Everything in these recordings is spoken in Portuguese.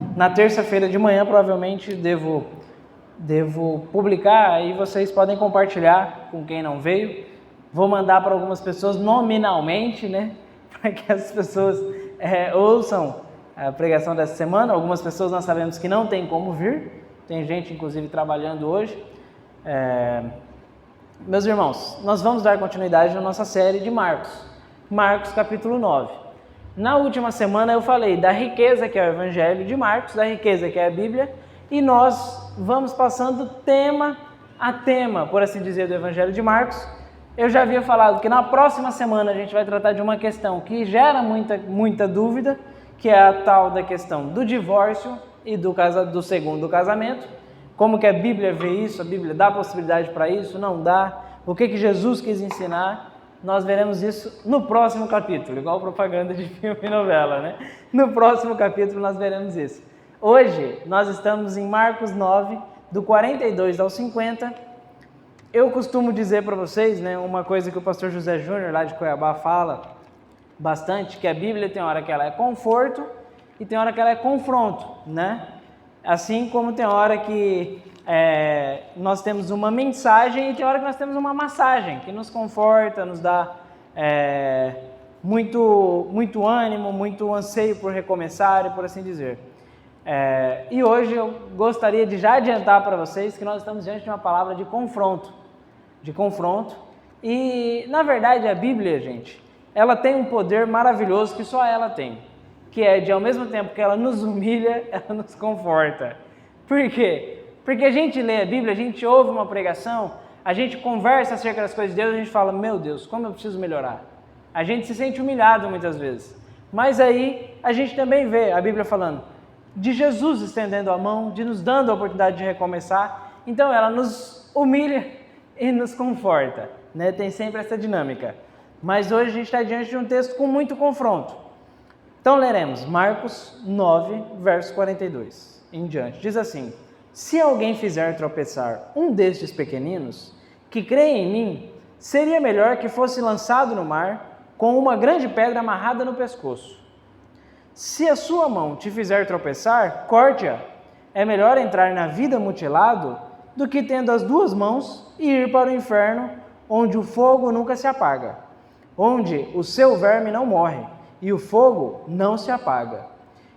Na terça-feira de manhã, provavelmente, devo publicar, aí vocês podem compartilhar com quem não veio. Vou mandar para algumas pessoas nominalmente, né? Para que as pessoas ouçam a pregação dessa semana. Algumas pessoas nós sabemos que não tem como vir. Tem gente, inclusive, trabalhando hoje. Meus irmãos, nós vamos dar continuidade na nossa série de Marcos. Marcos, capítulo 9. Na última semana eu falei da riqueza que é o Evangelho de Marcos, da riqueza que é a Bíblia, e nós vamos passando tema a tema, por assim dizer, do Evangelho de Marcos. Eu já havia falado que na próxima semana a gente vai tratar de uma questão que gera muita dúvida, que é a tal da questão do divórcio e do segundo casamento. Como que a Bíblia vê isso? A Bíblia dá possibilidade para isso? Não dá? O que Jesus quis ensinar? Nós veremos isso no próximo capítulo, igual propaganda de filme e novela, né? No próximo capítulo nós veremos isso. Hoje nós estamos em Marcos 9, do 42 ao 50. Eu costumo dizer para vocês, né, uma coisa que o pastor José Júnior, lá de Cuiabá, fala bastante, que a Bíblia tem hora que ela é conforto e tem hora que ela é confronto, né? Assim como tem hora que nós temos uma mensagem e tem hora que nós temos uma massagem, que nos conforta, nos dá muito ânimo, muito anseio por recomeçar e por assim dizer. E hoje eu gostaria de já adiantar para vocês que nós estamos diante de uma palavra de confronto. E, na verdade, a Bíblia, gente, ela tem um poder maravilhoso que só ela tem, que é de, ao mesmo tempo que ela nos humilha, ela nos conforta. Por quê? Porque a gente lê a Bíblia, a gente ouve uma pregação, a gente conversa acerca das coisas de Deus, a gente fala, meu Deus, como eu preciso melhorar. A gente se sente humilhado muitas vezes. Mas aí a gente também vê a Bíblia falando de Jesus estendendo a mão, de nos dando a oportunidade de recomeçar. Então ela nos humilha e nos conforta, né? Tem sempre essa dinâmica. Mas hoje a gente está diante de um texto com muito confronto. Então leremos Marcos 9, verso 42 em diante. Diz assim: se alguém fizer tropeçar um destes pequeninos, que creem em mim, seria melhor que fosse lançado no mar com uma grande pedra amarrada no pescoço. Se a sua mão te fizer tropeçar, corte-a. É melhor entrar na vida mutilado do que tendo as duas mãos e ir para o inferno, onde o fogo nunca se apaga, onde o seu verme não morre e o fogo não se apaga.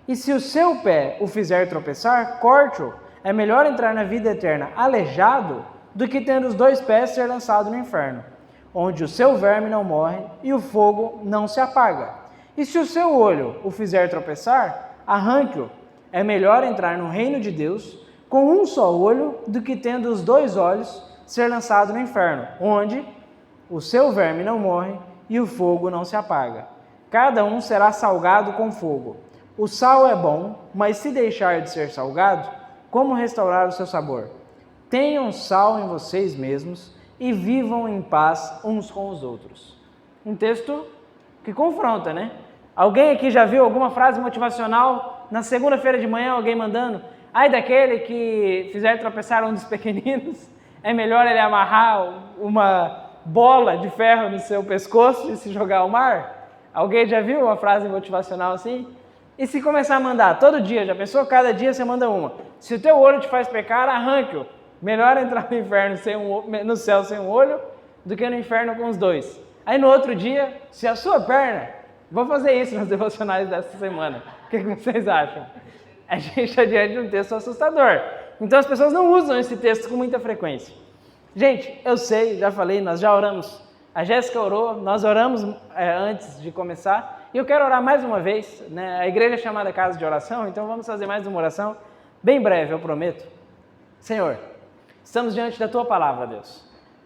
E se o seu pé o fizer tropeçar, corte-o. É melhor entrar na vida eterna aleijado do que tendo os dois pés ser lançado no inferno, onde o seu verme não morre e o fogo não se apaga. E se o seu olho o fizer tropeçar, arranque-o. É melhor entrar no reino de Deus com um só olho do que tendo os dois olhos ser lançado no inferno, onde o seu verme não morre e o fogo não se apaga. Cada um será salgado com fogo. O sal é bom, mas se deixar de ser salgado, como restaurar o seu sabor? Tenham sal em vocês mesmos e vivam em paz uns com os outros. Um texto que confronta, né? Alguém aqui já viu alguma frase motivacional na segunda-feira de manhã, alguém mandando: ai daquele que fizer tropeçar um dos pequeninos, é melhor ele amarrar uma bola de ferro no seu pescoço e se jogar ao mar? Alguém já viu uma frase motivacional assim? E se começar a mandar todo dia, já pensou? Cada dia você manda uma. Se o teu olho te faz pecar, arranque-o. Melhor entrar no inferno no céu sem um olho do que no inferno com os dois. Aí no outro dia, se a sua perna... Vou fazer isso nos devocionais dessa semana. O que vocês acham? A gente está diante de um texto assustador. Então as pessoas não usam esse texto com muita frequência. Gente, eu sei, já falei, nós já oramos. A Jéssica orou, nós oramos antes de começar. E eu quero orar mais uma vez, né? A igreja é chamada Casa de Oração, então vamos fazer mais uma oração. Bem breve, eu prometo. Senhor, estamos diante da Tua palavra, Deus.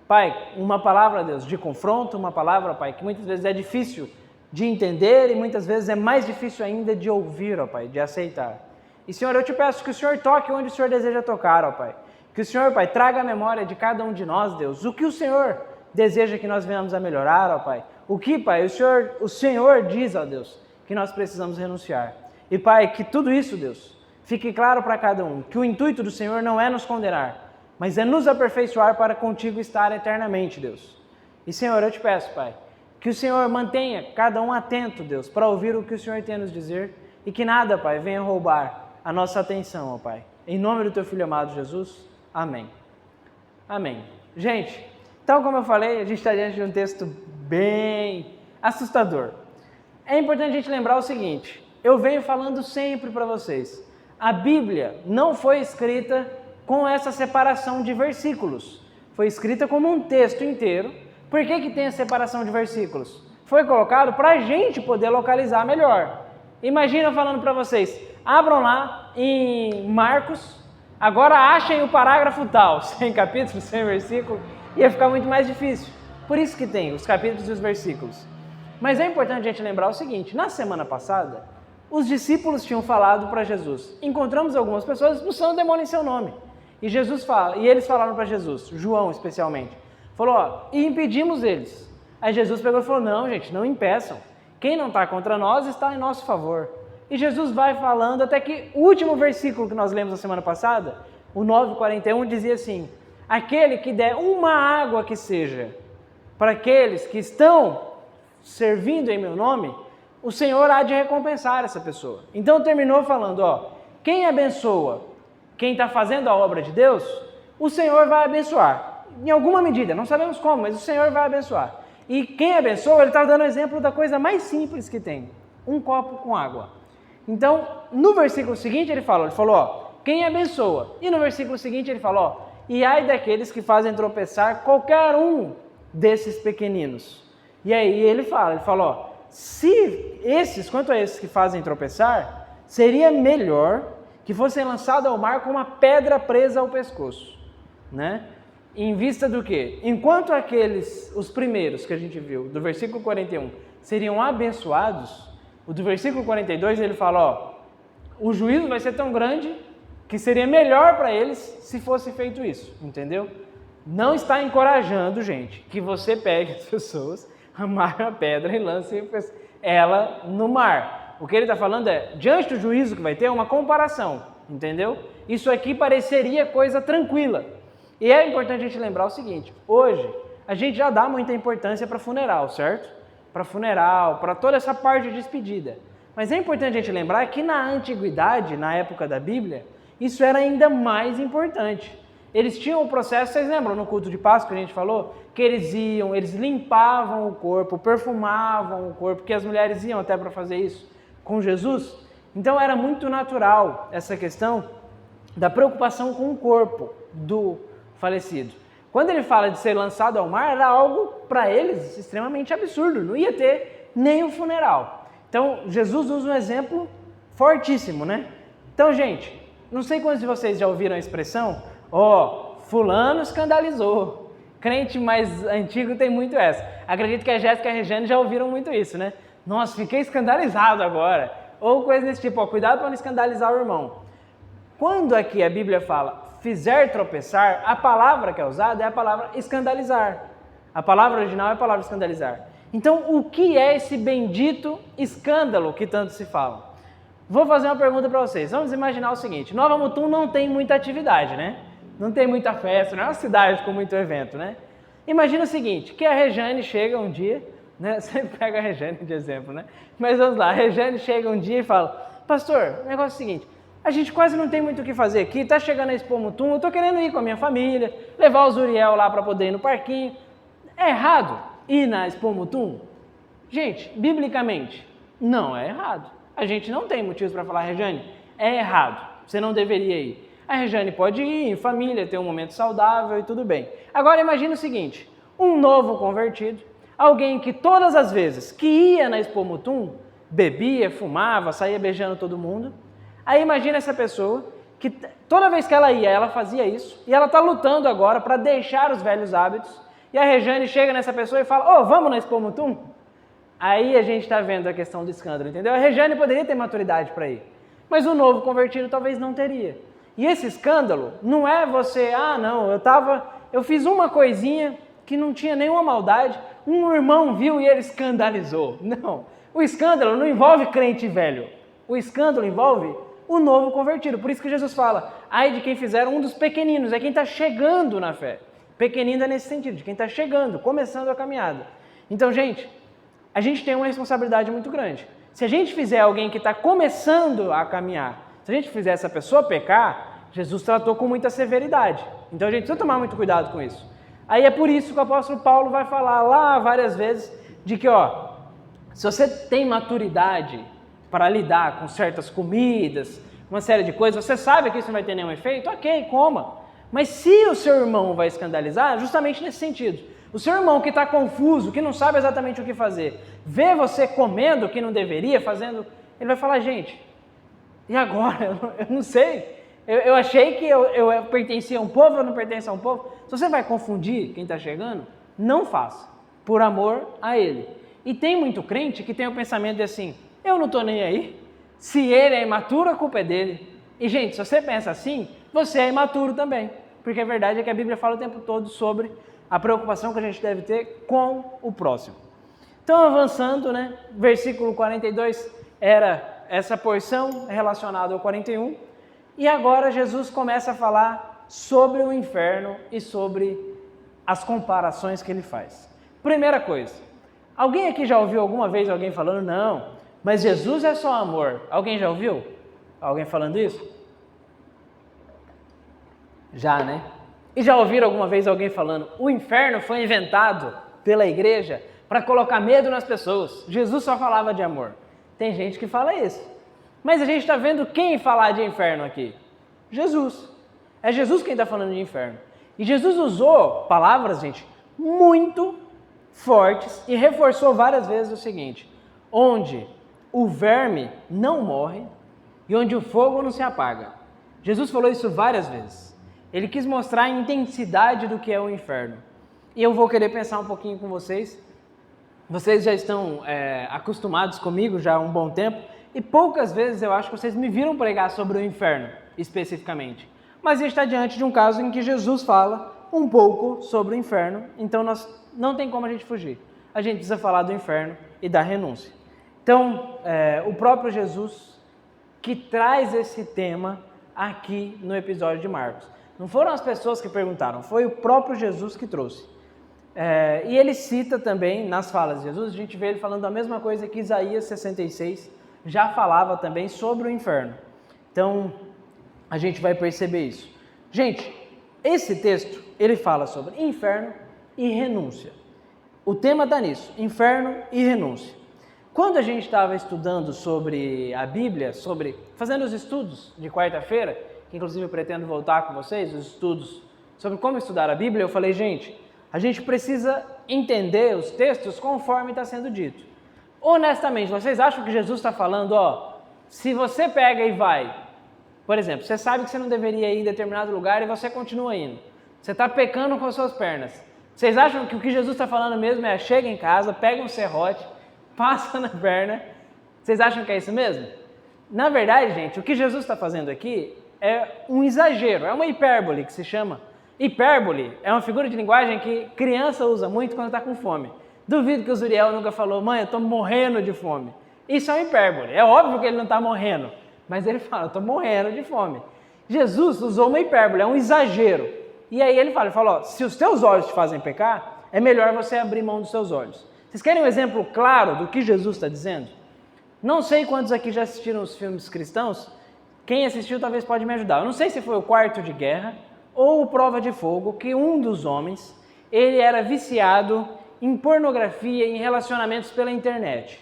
Pai, uma palavra, Deus, de confronto, uma palavra, Pai, que muitas vezes é difícil de entender e muitas vezes é mais difícil ainda de ouvir, ó Pai, de aceitar. E, Senhor, eu te peço que o Senhor toque onde o Senhor deseja tocar, ó Pai. Que o Senhor, Pai, traga a memória de cada um de nós, Deus, o que o Senhor deseja que nós venhamos a melhorar, ó Pai. O que, Pai, o Senhor diz, ó Deus, que nós precisamos renunciar. E, Pai, que tudo isso, Deus, fique claro para cada um, que o intuito do Senhor não é nos condenar, mas é nos aperfeiçoar para contigo estar eternamente, Deus. E, Senhor, eu te peço, Pai, que o Senhor mantenha cada um atento, Deus, para ouvir o que o Senhor tem a nos dizer e que nada, Pai, venha roubar a nossa atenção, ó Pai. Em nome do Teu Filho amado Jesus, amém. Amém. Gente, tal como eu falei, a gente está diante de um texto bem assustador. É importante a gente lembrar o seguinte, eu venho falando sempre para vocês, a Bíblia não foi escrita com essa separação de versículos, foi escrita como um texto inteiro. Por que tem a separação de versículos? Foi colocado para a gente poder localizar melhor. Imagina eu falando para vocês, abram lá em Marcos, agora achem o parágrafo tal, sem capítulo, sem versículo, ia ficar muito mais difícil. Por isso que tem os capítulos e os versículos. Mas é importante a gente lembrar o seguinte, na semana passada, os discípulos tinham falado para Jesus, encontramos algumas pessoas expulsando o demônio em seu nome. E Jesus fala, e eles falaram para Jesus, João especialmente, falou, ó, e impedimos eles. Aí Jesus pegou e falou, não gente, não impeçam. Quem não está contra nós está em nosso favor. E Jesus vai falando até que o último versículo que nós lemos na semana passada, o 9:41, dizia assim, aquele que der uma água que seja para aqueles que estão servindo em meu nome, o Senhor há de recompensar essa pessoa. Então terminou falando, ó, quem abençoa quem está fazendo a obra de Deus, o Senhor vai abençoar. Em alguma medida, não sabemos como, mas o Senhor vai abençoar. E quem abençoa, ele está dando exemplo da coisa mais simples que tem, um copo com água. Então, no versículo seguinte ele falou, ó, quem abençoa. E no versículo seguinte ele falou, ó, e ai daqueles que fazem tropeçar qualquer um desses pequeninos. E aí ele fala, ó, se esses, quanto a esses que fazem tropeçar, seria melhor que fossem lançados ao mar com uma pedra presa ao pescoço, né? Em vista do quê? Enquanto aqueles, os primeiros que a gente viu, do versículo 41, seriam abençoados, o do versículo 42 ele fala, ó, o juízo vai ser tão grande que seria melhor para eles se fosse feito isso, entendeu? Não está encorajando, gente, que você pegue as pessoas, amarre a pedra e lance ela no mar. O que ele está falando é, diante do juízo que vai ter, uma comparação, entendeu? Isso aqui pareceria coisa tranquila. E é importante a gente lembrar o seguinte, hoje a gente já dá muita importância para funeral, certo? Para funeral, para toda essa parte de despedida. Mas é importante a gente lembrar que na antiguidade, na época da Bíblia, isso era ainda mais importante. Eles tinham o processo, vocês lembram no culto de Páscoa que a gente falou? Que eles iam, eles limpavam o corpo, perfumavam o corpo, que as mulheres iam até para fazer isso com Jesus. Então era muito natural essa questão da preocupação com o corpo do falecido. Quando ele fala de ser lançado ao mar, era algo para eles extremamente absurdo, não ia ter nem um funeral. Então Jesus usa um exemplo fortíssimo, né? Então, gente, não sei quantos de vocês já ouviram a expressão, ó, fulano escandalizou. Crente mais antigo tem muito essa. Acredito que a Jéssica e a Regiane já ouviram muito isso, né? Nossa, fiquei escandalizado agora. Ou coisa desse tipo, ó, cuidado para não escandalizar o irmão. Quando aqui a Bíblia fala fizer tropeçar, a palavra que é usada é a palavra escandalizar. A palavra original é a palavra escandalizar. Então, o que é esse bendito escândalo que tanto se fala? Vou fazer uma pergunta para vocês. Vamos imaginar o seguinte, Nova Mutum não tem muita atividade, né? Não tem muita festa, não é uma cidade com muito evento, né? Imagina o seguinte, que a Regiane chega um dia, né? Sempre pega a Regiane de exemplo, né? Mas vamos lá, a Regiane chega um dia e fala, pastor, o negócio é o seguinte, a gente quase não tem muito o que fazer aqui, tá chegando a Expo Mutum, eu tô querendo ir com a minha família, levar o Zuriel lá para poder ir no parquinho. É errado ir na Expo Mutum? Gente, biblicamente, não é errado. A gente não tem motivos para falar, Regiane, é errado, você não deveria ir. A Regiane pode ir em família, ter um momento saudável e tudo bem. Agora imagine o seguinte, um novo convertido, alguém que todas as vezes que ia na Expo Mutum, bebia, fumava, saía beijando todo mundo. Aí imagina essa pessoa que toda vez que ela ia, ela fazia isso, e ela está lutando agora para deixar os velhos hábitos, e a Regiane chega nessa pessoa e fala, vamos na Expo Mutum? Aí a gente está vendo a questão do escândalo, entendeu? A Regiane poderia ter maturidade para ir, mas o novo convertido talvez não teria. E esse escândalo não é você, não, eu fiz uma coisinha que não tinha nenhuma maldade, um irmão viu e ele escandalizou. Não, o escândalo não envolve crente velho, o escândalo envolve o novo convertido. Por isso que Jesus fala, ai de quem fizer um dos pequeninos, é quem está chegando na fé. Pequenino é nesse sentido, de quem está chegando, começando a caminhada. Então, gente, a gente tem uma responsabilidade muito grande. Se a gente fizer alguém que está começando a caminhar, Se a gente fizer essa pessoa pecar, Jesus tratou com muita severidade. Então a gente precisa tomar muito cuidado com isso. Aí é por isso que o apóstolo Paulo vai falar lá várias vezes de que, se você tem maturidade para lidar com certas comidas, uma série de coisas, você sabe que isso não vai ter nenhum efeito, ok, coma. Mas se o seu irmão vai escandalizar, justamente nesse sentido. O seu irmão que está confuso, que não sabe exatamente o que fazer, vê você comendo o que não deveria, fazendo, ele vai falar, gente, e agora? Eu não sei. Eu achei que eu pertencia a um povo, eu não pertenço a um povo. Se você vai confundir quem está chegando, não faça, por amor a ele. E tem muito crente que tem o pensamento de assim, eu não estou nem aí, se ele é imaturo, a culpa é dele. E gente, se você pensa assim, você é imaturo também. Porque a verdade é que a Bíblia fala o tempo todo sobre a preocupação que a gente deve ter com o próximo. Então, avançando, versículo 42 era essa porção relacionada ao 41, e agora Jesus começa a falar sobre o inferno e sobre as comparações que ele faz. Primeira coisa, alguém aqui já ouviu alguma vez alguém falando, não, mas Jesus é só amor? Alguém já ouviu alguém falando isso? Já, né? E já ouviram alguma vez alguém falando, o inferno foi inventado pela igreja para colocar medo nas pessoas, Jesus só falava de amor. Tem gente que fala isso. Mas a gente está vendo quem falar de inferno aqui? Jesus. É Jesus quem está falando de inferno. E Jesus usou palavras, gente, muito fortes e reforçou várias vezes o seguinte, onde o verme não morre e onde o fogo não se apaga. Jesus falou isso várias vezes. Ele quis mostrar a intensidade do que é o inferno. E eu vou querer pensar um pouquinho com vocês. Vocês já estão acostumados comigo já há um bom tempo. E poucas vezes eu acho que vocês me viram pregar sobre o inferno, especificamente. Mas a gente está diante de um caso em que Jesus fala um pouco sobre o inferno. Então não tem como a gente fugir. A gente precisa falar do inferno e da renúncia. Então, o próprio Jesus que traz esse tema aqui no episódio de Marcos. Não foram as pessoas que perguntaram, foi o próprio Jesus que trouxe. E ele cita também, nas falas de Jesus, a gente vê ele falando a mesma coisa que Isaías 66 já falava também sobre o inferno. Então, a gente vai perceber isso. Gente, esse texto, ele fala sobre inferno e renúncia. O tema está nisso, inferno e renúncia. Quando a gente estava estudando sobre a Bíblia, fazendo os estudos de quarta-feira, que inclusive eu pretendo voltar com vocês, os estudos sobre como estudar a Bíblia, eu falei, gente, a gente precisa entender os textos conforme está sendo dito. Honestamente, vocês acham que Jesus está falando, se você pega e vai, por exemplo, você sabe que você não deveria ir em determinado lugar e você continua indo, você está pecando com as suas pernas, vocês acham que o que Jesus está falando mesmo é, chega em casa, pega um serrote, passa na perna, vocês acham que é isso mesmo? Na verdade, gente, o que Jesus está fazendo aqui é um exagero, é uma hipérbole que se chama. Hipérbole é uma figura de linguagem que criança usa muito quando está com fome. Duvido que o Zuriel nunca falou, mãe, eu estou morrendo de fome. Isso é uma hipérbole, é óbvio que ele não está morrendo, mas ele fala, eu estou morrendo de fome. Jesus usou uma hipérbole, é um exagero. E aí ele fala, se os teus olhos te fazem pecar, é melhor você abrir mão dos seus olhos. Vocês querem um exemplo claro do que Jesus está dizendo? Não sei quantos aqui já assistiram os filmes cristãos. Quem assistiu talvez pode me ajudar. Eu não sei se foi o Quarto de Guerra ou o Prova de Fogo, que um dos homens, ele era viciado em pornografia, em relacionamentos pela internet.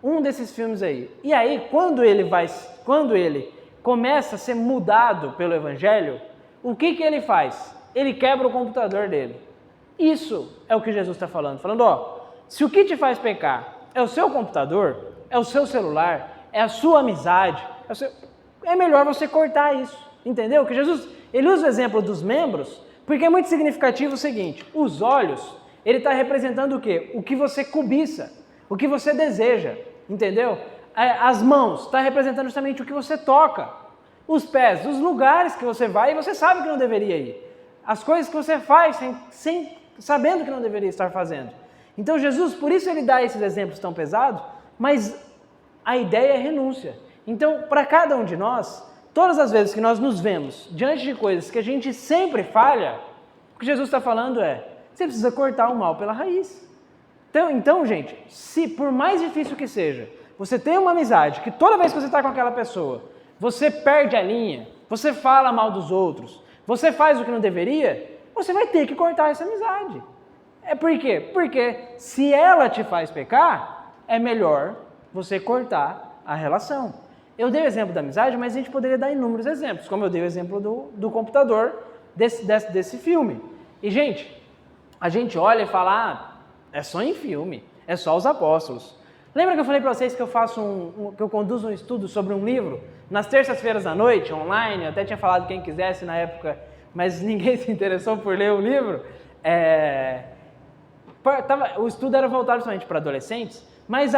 Um desses filmes aí. E aí, quando ele começa a ser mudado pelo Evangelho, o que ele faz? Ele quebra o computador dele. Isso é o que Jesus está falando. Se o que te faz pecar é o seu computador, é o seu celular, é a sua amizade, é melhor você cortar isso, entendeu? Que Jesus, ele usa o exemplo dos membros, porque é muito significativo o seguinte, os olhos, ele está representando o quê? O que você cobiça, o que você deseja, entendeu? As mãos, está representando justamente o que você toca, os pés, os lugares que você vai e você sabe que não deveria ir, as coisas que você faz sabendo que não deveria estar fazendo. Então Jesus, por isso ele dá esses exemplos tão pesados, mas a ideia é renúncia. Então, para cada um de nós, todas as vezes que nós nos vemos diante de coisas que a gente sempre falha, o que Jesus está falando é, você precisa cortar o mal pela raiz. Então, gente, se por mais difícil que seja, você tem uma amizade que toda vez que você está com aquela pessoa, você perde a linha, você fala mal dos outros, você faz o que não deveria, você vai ter que cortar essa amizade. É por quê? Porque se ela te faz pecar, é melhor você cortar a relação. Eu dei o exemplo da amizade, mas a gente poderia dar inúmeros exemplos, como eu dei o exemplo do computador desse filme. E, gente, a gente olha e fala, é só em filme, é só os apóstolos. Lembra que eu falei para vocês que eu conduzo um estudo sobre um livro nas terças-feiras à noite, online? Eu até tinha falado quem quisesse na época, mas ninguém se interessou por ler o livro. O estudo era voltado somente para adolescentes, mas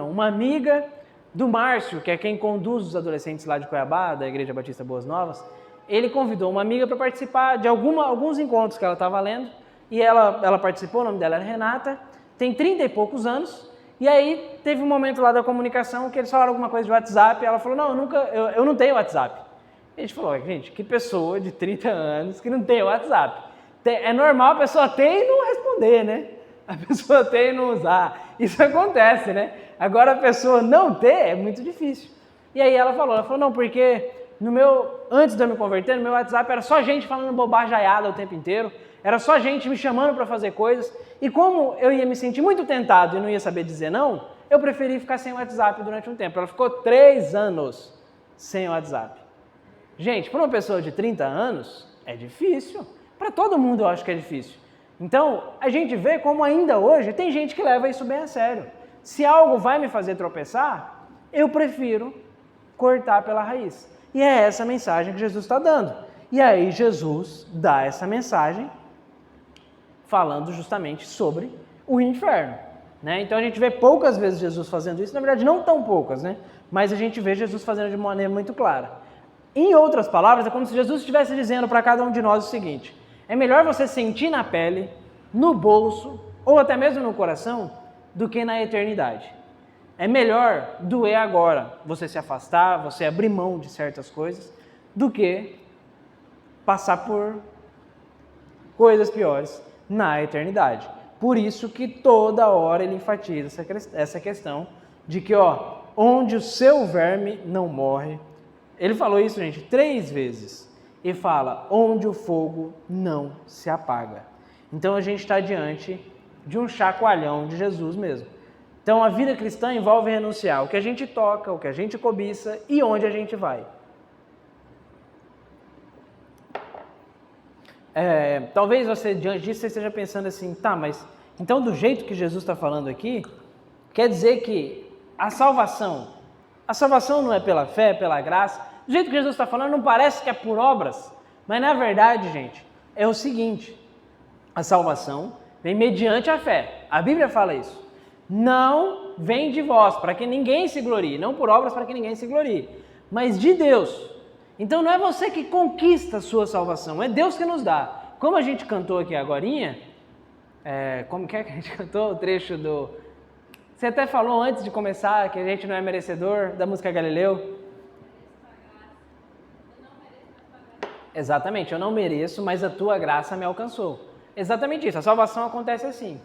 uma amiga do Márcio, que é quem conduz os adolescentes lá de Cuiabá, da Igreja Batista Boas Novas, ele convidou uma amiga para participar de alguns encontros que ela estava lendo, e ela participou, o nome dela era Renata, tem 30 e poucos anos, e aí teve um momento lá da comunicação que eles falaram alguma coisa de WhatsApp, e ela falou, não, eu não tenho WhatsApp. E a gente falou, gente, que pessoa de 30 anos que não tem WhatsApp? É normal a pessoa ter e não responder, né? A pessoa ter e não usar. Isso acontece, né? Agora a pessoa não ter é muito difícil. E aí ela falou, não, porque antes de eu me converter, no meu WhatsApp era só gente falando bobajaiada o tempo inteiro, era só gente me chamando para fazer coisas, e como eu ia me sentir muito tentado e não ia saber dizer não, eu preferi ficar sem o WhatsApp durante um tempo. Ela ficou 3 anos sem o WhatsApp. Gente, para uma pessoa de 30 anos, é difícil. Para todo mundo eu acho que é difícil. Então, a gente vê como ainda hoje tem gente que leva isso bem a sério. Se algo vai me fazer tropeçar, eu prefiro cortar pela raiz. E é essa mensagem que Jesus está dando. E aí Jesus dá essa mensagem falando justamente sobre o inferno. Né? Então a gente vê poucas vezes Jesus fazendo isso, na verdade não tão poucas, né? Mas a gente vê Jesus fazendo de maneira muito clara. Em outras palavras, é como se Jesus estivesse dizendo para cada um de nós o seguinte: é melhor você sentir na pele, no bolso ou até mesmo no coração do que na eternidade. É melhor doer agora, você se afastar, você abrir mão de certas coisas, do que passar por coisas piores na eternidade. Por isso que toda hora ele enfatiza essa questão de que, onde o seu verme não morre, ele falou isso, gente, 3 vezes, e fala, onde o fogo não se apaga. Então a gente está diante de um chacoalhão de Jesus mesmo. Então a vida cristã envolve renunciar o que a gente toca, o que a gente cobiça e onde a gente vai. Talvez você, diante disso, você esteja pensando assim, tá, mas então do jeito que Jesus está falando aqui, quer dizer que a salvação não é pela fé, é pela graça. Do jeito que Jesus está falando, não parece que é por obras, mas na verdade, gente, é o seguinte, a salvação vem mediante a fé. A Bíblia fala isso. Não vem de vós, para que ninguém se glorie, não por obras para que ninguém se glorie, mas de Deus. Então não é você que conquista a sua salvação, é Deus que nos dá. Como a gente cantou aqui agorinha, como que é que a gente cantou o trecho do... Você até falou antes de começar que a gente não é merecedor, da música Galileu. Exatamente, eu não mereço, mas a tua graça me alcançou. Exatamente isso, a salvação acontece assim.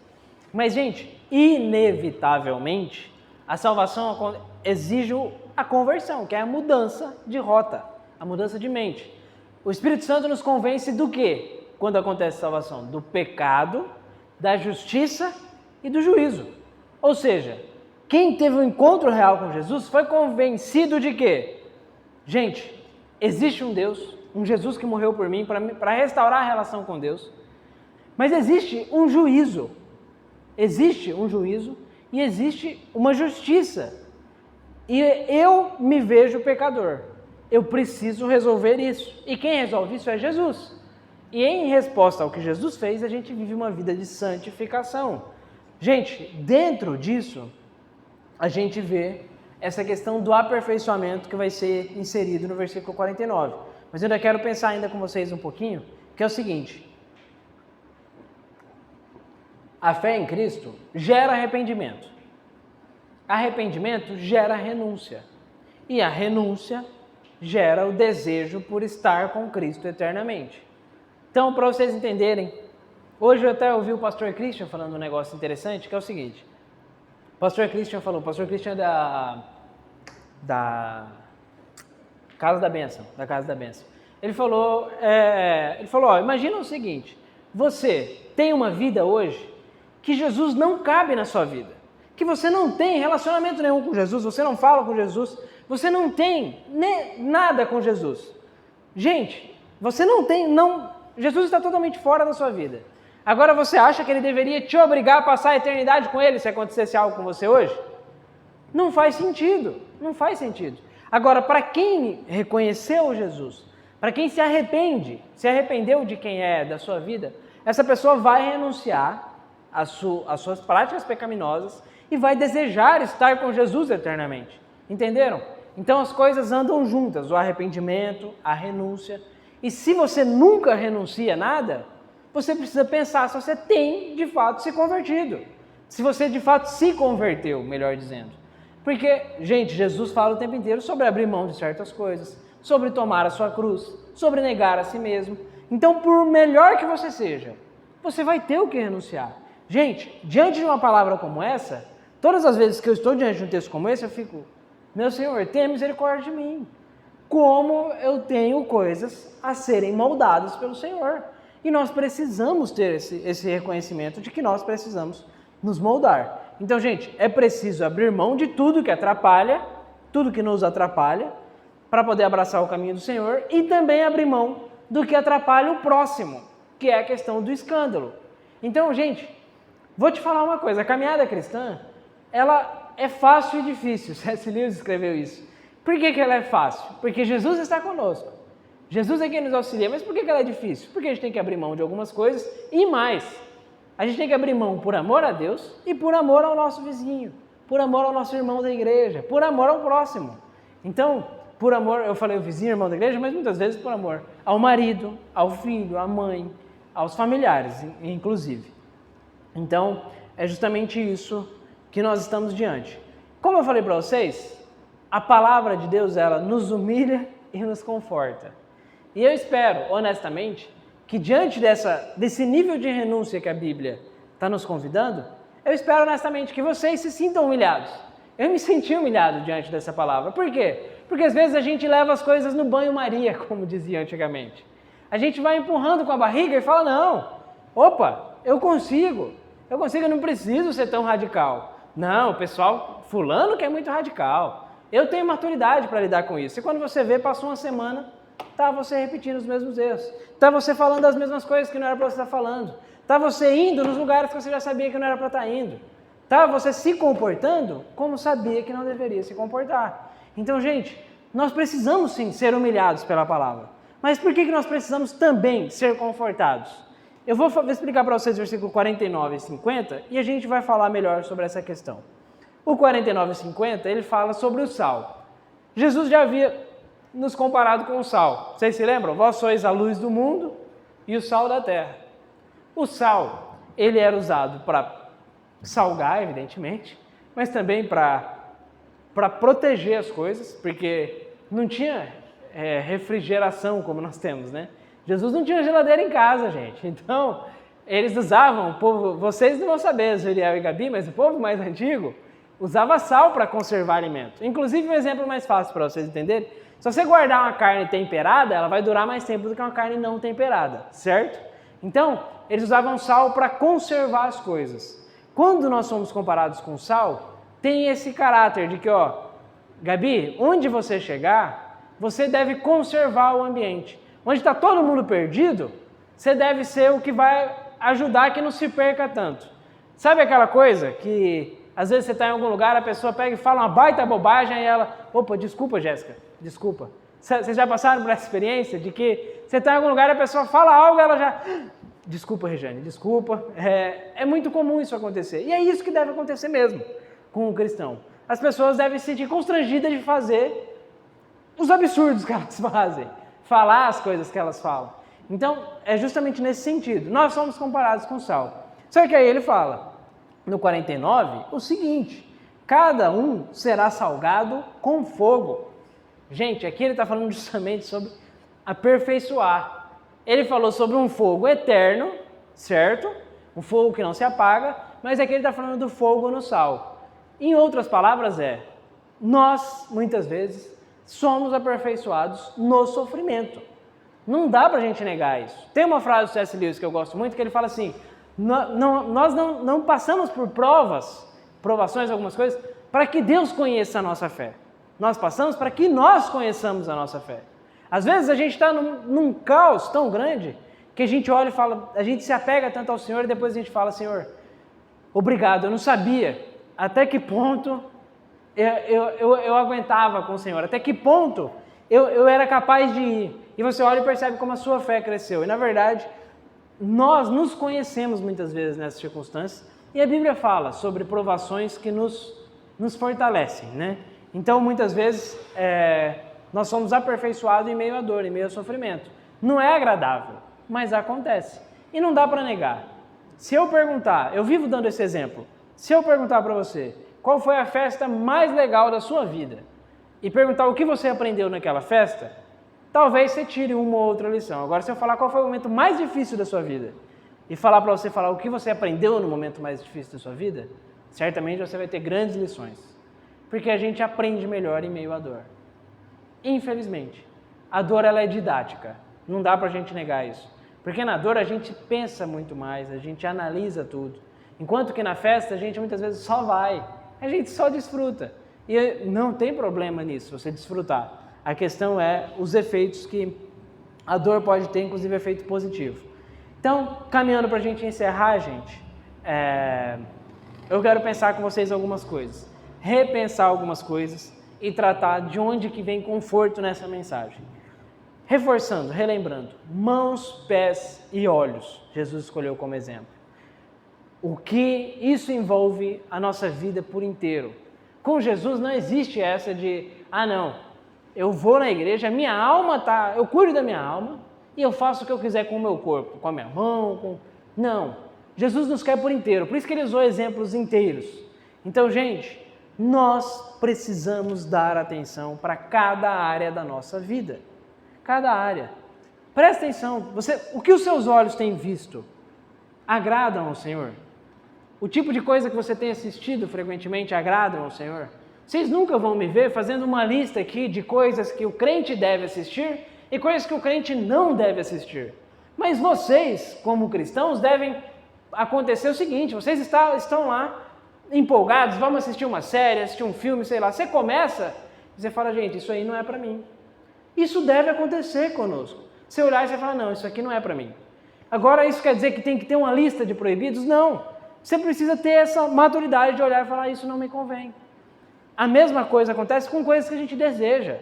Mas, gente, inevitavelmente, a salvação exige a conversão, que é a mudança de rota, a mudança de mente. O Espírito Santo nos convence do quê? Quando acontece a salvação? Do pecado, da justiça e do juízo. Ou seja, quem teve um encontro real com Jesus foi convencido de que, gente, existe um Deus, um Jesus que morreu por mim para restaurar a relação com Deus, mas existe um juízo. Existe um juízo e existe uma justiça. E eu me vejo pecador. Eu preciso resolver isso. E quem resolve isso é Jesus. E em resposta ao que Jesus fez, a gente vive uma vida de santificação. Gente, dentro disso, a gente vê essa questão do aperfeiçoamento que vai ser inserido no versículo 49. Mas eu ainda quero pensar ainda com vocês um pouquinho, que é o seguinte: a fé em Cristo gera arrependimento. Arrependimento gera renúncia. E a renúncia gera o desejo por estar com Cristo eternamente. Então, para vocês entenderem, hoje eu até ouvi o pastor Christian falando um negócio interessante, que é o seguinte. O pastor Christian falou, o pastor Christian é da Casa da Bênção, Ele falou, ó, imagina o seguinte, você tem uma vida hoje que Jesus não cabe na sua vida, que você não tem relacionamento nenhum com Jesus, você não fala com Jesus, você não tem nada com Jesus. Gente, você não tem, Jesus está totalmente fora da sua vida. Agora você acha que ele deveria te obrigar a passar a eternidade com ele se acontecesse algo com você hoje? Não faz sentido, não faz sentido. Agora, para quem reconheceu Jesus, para quem se arrependeu de quem é da sua vida, essa pessoa vai renunciar às suas práticas pecaminosas e vai desejar estar com Jesus eternamente. Entenderam? Então as coisas andam juntas, o arrependimento, a renúncia. E se você nunca renuncia a nada, você precisa pensar se você tem de fato se convertido. Se você de fato se converteu, melhor dizendo. Porque, gente, Jesus fala o tempo inteiro sobre abrir mão de certas coisas, sobre tomar a sua cruz, sobre negar a si mesmo. Então, por melhor que você seja, você vai ter o que renunciar. Gente, diante de uma palavra como essa, todas as vezes que eu estou diante de um texto como esse, eu fico, meu Senhor, tenha misericórdia de mim. Como eu tenho coisas a serem moldadas pelo Senhor. E nós precisamos ter esse reconhecimento de que nós precisamos nos moldar. Então, gente, é preciso abrir mão de tudo que atrapalha, tudo que nos atrapalha, para poder abraçar o caminho do Senhor e também abrir mão do que atrapalha o próximo, que é a questão do escândalo. Então, gente, vou te falar uma coisa, a caminhada cristã, ela é fácil e difícil, C.S. Lewis escreveu isso. Por que ela é fácil? Porque Jesus está conosco. Jesus é quem nos auxilia, mas por que ela é difícil? Porque a gente tem que abrir mão de algumas coisas e mais. A gente tem que abrir mão por amor a Deus e por amor ao nosso vizinho, por amor ao nosso irmão da igreja, por amor ao próximo. Então, por amor, eu falei o vizinho, irmão da igreja, mas muitas vezes por amor ao marido, ao filho, à mãe, aos familiares, inclusive. Então, é justamente isso que nós estamos diante. Como eu falei para vocês, a palavra de Deus, ela nos humilha e nos conforta. E eu espero, honestamente, que diante desse nível de renúncia que a Bíblia está nos convidando, eu espero honestamente que vocês se sintam humilhados. Eu me senti humilhado diante dessa palavra. Por quê? Porque às vezes a gente leva as coisas no banho-maria, como dizia antigamente. A gente vai empurrando com a barriga e fala, não, opa, eu consigo, eu não preciso ser tão radical. Não, o pessoal, fulano que é muito radical. Eu tenho maturidade para lidar com isso. E quando você vê, passou uma semana, tá você repetindo os mesmos erros. Tá você falando as mesmas coisas que não era para você estar falando. Tá você indo nos lugares que você já sabia que não era para estar indo. Tá você se comportando como sabia que não deveria se comportar. Então, gente, nós precisamos sim ser humilhados pela palavra. Mas por que nós precisamos também ser confortados? Eu vou explicar para vocês o versículo 49 e 50 e a gente vai falar melhor sobre essa questão. O 49 e 50, ele fala sobre o sal. Jesus já havia nos comparado com o sal. Vocês se lembram? Vós sois a luz do mundo e o sal da terra. O sal, ele era usado para salgar, evidentemente, mas também para proteger as coisas, porque não tinha refrigeração como nós temos, né? Jesus não tinha geladeira em casa, gente. Então, eles usavam, o povo, vocês não vão saber, Zuriel e Gabi, mas o povo mais antigo usava sal para conservar alimento. Inclusive, um exemplo mais fácil para vocês entenderem, se você guardar uma carne temperada, ela vai durar mais tempo do que uma carne não temperada, certo? Então, eles usavam sal para conservar as coisas. Quando nós somos comparados com sal, tem esse caráter de que, ó, Gabi, onde você chegar, você deve conservar o ambiente. Onde está todo mundo perdido, você deve ser o que vai ajudar que não se perca tanto. Sabe aquela coisa que, às vezes você está em algum lugar, a pessoa pega e fala uma baita bobagem e ela, opa, desculpa, Jéssica, desculpa. Vocês já passaram por essa experiência de que você está em algum lugar e a pessoa fala algo e ela já... Desculpa, Regiane, desculpa. É muito comum isso acontecer. E é isso que deve acontecer mesmo com o cristão. As pessoas devem se sentir constrangidas de fazer os absurdos que elas fazem, falar as coisas que elas falam. Então, é justamente nesse sentido. Nós somos comparados com sal. Só que aí ele fala, no 49, o seguinte, cada um será salgado com fogo. Gente, aqui ele está falando justamente sobre aperfeiçoar. Ele falou sobre um fogo eterno, certo? Um fogo que não se apaga, mas aqui ele está falando do fogo no sal. Em outras palavras nós, muitas vezes, somos aperfeiçoados no sofrimento. Não dá pra gente negar isso. Tem uma frase do C.S. Lewis que eu gosto muito, que ele fala assim, nós não passamos por provações, algumas coisas, para que Deus conheça a nossa fé. Nós passamos para que nós conheçamos a nossa fé. Às vezes a gente está num caos tão grande que a gente olha e fala, a gente se apega tanto ao Senhor e depois a gente fala, Senhor, obrigado, eu não sabia até que ponto eu aguentava com o Senhor, até que ponto eu era capaz de ir. E você olha e percebe como a sua fé cresceu. E na verdade, nós nos conhecemos muitas vezes nessas circunstâncias e a Bíblia fala sobre provações que nos fortalecem, né? Então, muitas vezes, nós somos aperfeiçoados em meio à dor, em meio ao sofrimento. Não é agradável, mas acontece. E não dá para negar. Se eu perguntar, eu vivo dando esse exemplo, se eu perguntar para você qual foi a festa mais legal da sua vida e perguntar o que você aprendeu naquela festa, talvez você tire uma ou outra lição. Agora, se eu falar qual foi o momento mais difícil da sua vida e falar para você falar o que você aprendeu no momento mais difícil da sua vida, certamente você vai ter grandes lições. Porque a gente aprende melhor em meio à dor. Infelizmente, a dor ela é didática. Não dá pra gente negar isso. Porque na dor a gente pensa muito mais, a gente analisa tudo. Enquanto que na festa a gente muitas vezes só vai, a gente só desfruta. E não tem problema nisso, você desfrutar. A questão é os efeitos que a dor pode ter, inclusive efeito positivo. Então, caminhando pra gente encerrar, gente, eu quero pensar com vocês algumas coisas. Repensar algumas coisas e tratar de onde que vem conforto nessa mensagem. Reforçando, relembrando, mãos, pés e olhos, Jesus escolheu como exemplo. O que isso envolve a nossa vida por inteiro. Com Jesus não existe essa de, não, eu vou na igreja, minha alma eu cuido da minha alma e eu faço o que eu quiser com o meu corpo, com a minha mão, Não, Jesus nos quer por inteiro, por isso que ele usou exemplos inteiros. Então, gente, nós precisamos dar atenção para cada área da nossa vida. Cada área. Presta atenção, o que os seus olhos têm visto agradam ao Senhor? O tipo de coisa que você tem assistido frequentemente agradam ao Senhor? Vocês nunca vão me ver fazendo uma lista aqui de coisas que o crente deve assistir e coisas que o crente não deve assistir. Mas vocês, como cristãos, devem acontecer o seguinte, vocês estão lá empolgados, vamos assistir uma série, assistir um filme, sei lá. Você começa e você fala, gente, isso aí não é para mim. Isso deve acontecer conosco. Você olhar e você fala, não, isso aqui não é para mim. Agora, isso quer dizer que tem que ter uma lista de proibidos? Não. Você precisa ter essa maturidade de olhar e falar, isso não me convém. A mesma coisa acontece com coisas que a gente deseja.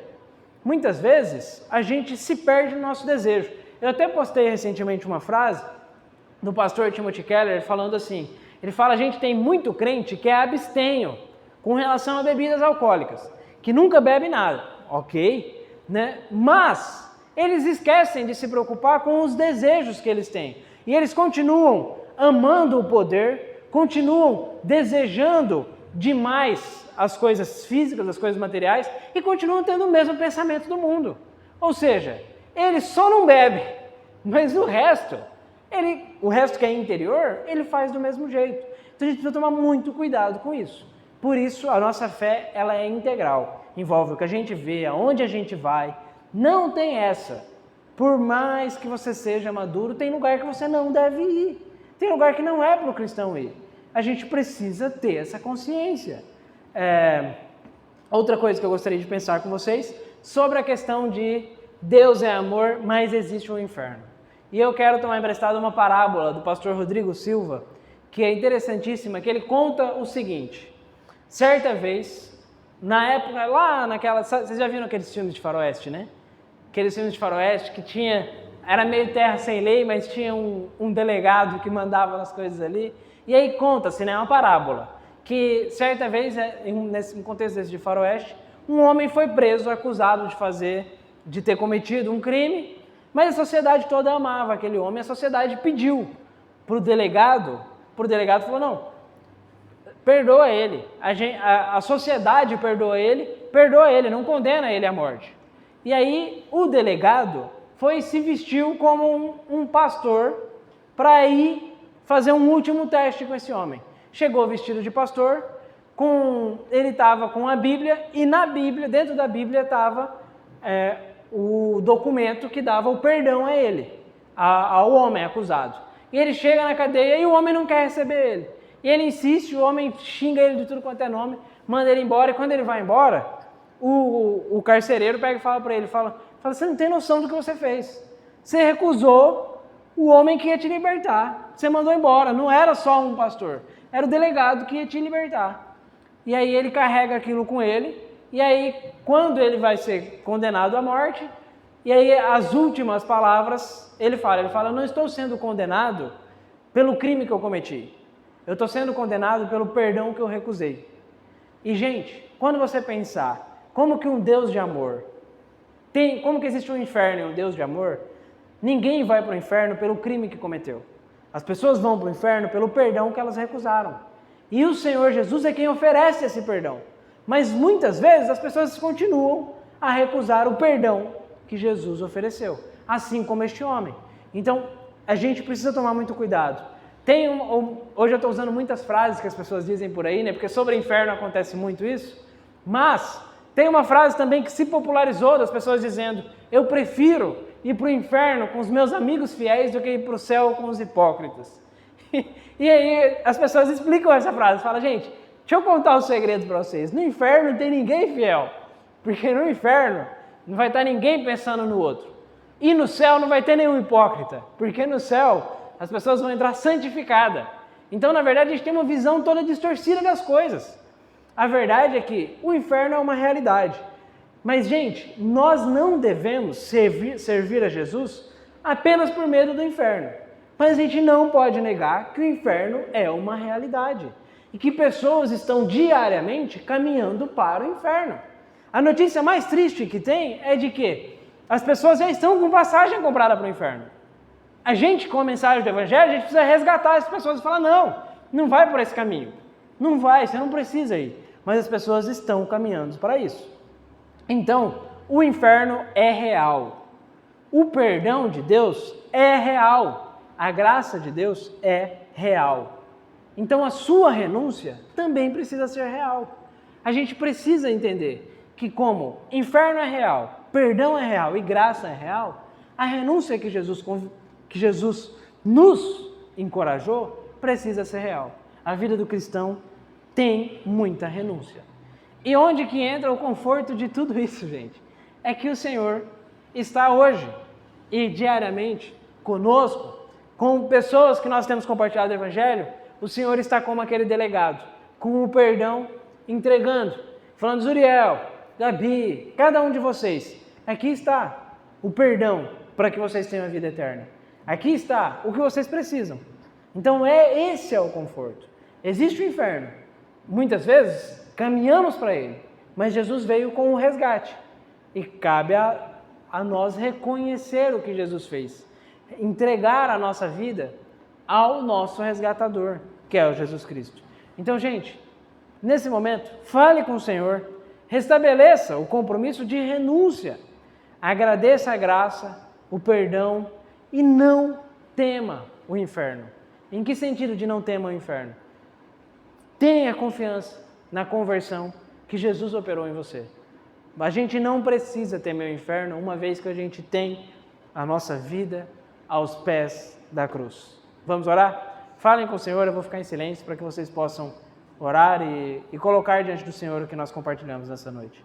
Muitas vezes, a gente se perde no nosso desejo. Eu até postei recentemente uma frase do pastor Timothy Keller falando assim, ele fala, a gente tem muito crente que é abstenho com relação a bebidas alcoólicas, que nunca bebe nada, ok, né? Mas eles esquecem de se preocupar com os desejos que eles têm. E eles continuam amando o poder, continuam desejando demais as coisas físicas, as coisas materiais, e continuam tendo o mesmo pensamento do mundo. Ou seja, ele só não bebe, mas o resto que é interior, ele faz do mesmo jeito. Então a gente precisa tomar muito cuidado com isso. Por isso, a nossa fé, ela é integral. Envolve o que a gente vê, aonde a gente vai. Não tem essa. Por mais que você seja maduro, tem lugar que você não deve ir. Tem lugar que não é para o cristão ir. A gente precisa ter essa consciência. Outra coisa que eu gostaria de pensar com vocês, sobre a questão de Deus é amor, mas existe um inferno. E eu quero tomar emprestado uma parábola do pastor Rodrigo Silva, que é interessantíssima, que ele conta o seguinte. Certa vez, na época, vocês já viram aqueles filmes de faroeste, né? Aqueles filmes de faroeste que era meio terra sem lei, mas tinha um delegado que mandava as coisas ali. E aí conta-se, né, uma parábola, que certa vez, nesse contexto desse de faroeste, um homem foi preso, acusado de ter cometido um crime, mas a sociedade toda amava aquele homem, a sociedade pediu para o delegado falou, não, perdoa ele, a sociedade perdoa ele, não condena ele à morte. E aí o delegado se vestiu como um pastor para ir fazer um último teste com esse homem. Chegou vestido de pastor, ele estava com a Bíblia, e na Bíblia, dentro da Bíblia, estava o documento que dava o perdão a ele, ao homem acusado. E ele chega na cadeia e o homem não quer receber ele. E ele insiste, o homem xinga ele de tudo quanto é nome, manda ele embora, e quando ele vai embora, o carcereiro pega e fala para ele, fala, você não tem noção do que você fez. Você recusou o homem que ia te libertar. Você mandou embora, não era só um pastor, era o delegado que ia te libertar. E aí ele carrega aquilo com ele, e aí quando ele vai ser condenado à morte, e aí as últimas palavras ele fala, não estou sendo condenado pelo crime que eu cometi. Eu estou sendo condenado pelo perdão que eu recusei. E gente, quando você pensar, como que um Deus de amor, como que existe um inferno e um Deus de amor, ninguém vai para o inferno pelo crime que cometeu. As pessoas vão para o inferno pelo perdão que elas recusaram. E o Senhor Jesus é quem oferece esse perdão. Mas muitas vezes as pessoas continuam a recusar o perdão que Jesus ofereceu, assim como este homem. Então, a gente precisa tomar muito cuidado. Hoje eu estou usando muitas frases que as pessoas dizem por aí, né? Porque sobre o inferno acontece muito isso. Mas tem uma frase também que se popularizou das pessoas dizendo: eu prefiro ir para o inferno com os meus amigos fiéis do que ir para o céu com os hipócritas. E aí as pessoas explicam essa frase, falam, gente, deixa eu contar um segredo para vocês. No inferno não tem ninguém fiel, porque no inferno não vai estar ninguém pensando no outro. E no céu não vai ter nenhum hipócrita, porque no céu as pessoas vão entrar santificadas. Então, na verdade, a gente tem uma visão toda distorcida das coisas. A verdade é que o inferno é uma realidade. Mas, gente, nós não devemos servir a Jesus apenas por medo do inferno. Mas a gente não pode negar que o inferno é uma realidade. E que pessoas estão diariamente caminhando para o inferno. A notícia mais triste que tem é de que as pessoas já estão com passagem comprada para o inferno. A gente, com a mensagem do Evangelho, a gente precisa resgatar as pessoas e falar, não vai por esse caminho. Não vai, você não precisa ir. Mas as pessoas estão caminhando para isso. Então, o inferno é real. O perdão de Deus é real. A graça de Deus é real. Então, a sua renúncia também precisa ser real. A gente precisa entender que como inferno é real, perdão é real e graça é real, a renúncia que Jesus nos encorajou precisa ser real. A vida do cristão tem muita renúncia. E onde que entra o conforto de tudo isso, gente? É que o Senhor está hoje e diariamente conosco, com pessoas que nós temos compartilhado o Evangelho. O Senhor está como aquele delegado, com o perdão entregando, falando, Zuriel, Gabi, cada um de vocês, aqui está o perdão para que vocês tenham a vida eterna. Aqui está o que vocês precisam. Então esse é o conforto. Existe o inferno. Muitas vezes caminhamos para ele, mas Jesus veio com o resgate. E cabe a nós reconhecer o que Jesus fez. Entregar a nossa vida ao nosso resgatador, que é o Jesus Cristo. Então, gente, nesse momento, fale com o Senhor, restabeleça o compromisso de renúncia, agradeça a graça, o perdão e não tema o inferno. Em que sentido de não tema o inferno? Tenha confiança na conversão que Jesus operou em você. A gente não precisa temer o inferno, uma vez que a gente tem a nossa vida aos pés da cruz. Vamos orar? Falem com o Senhor, eu vou ficar em silêncio para que vocês possam orar e colocar diante do Senhor o que nós compartilhamos nessa noite.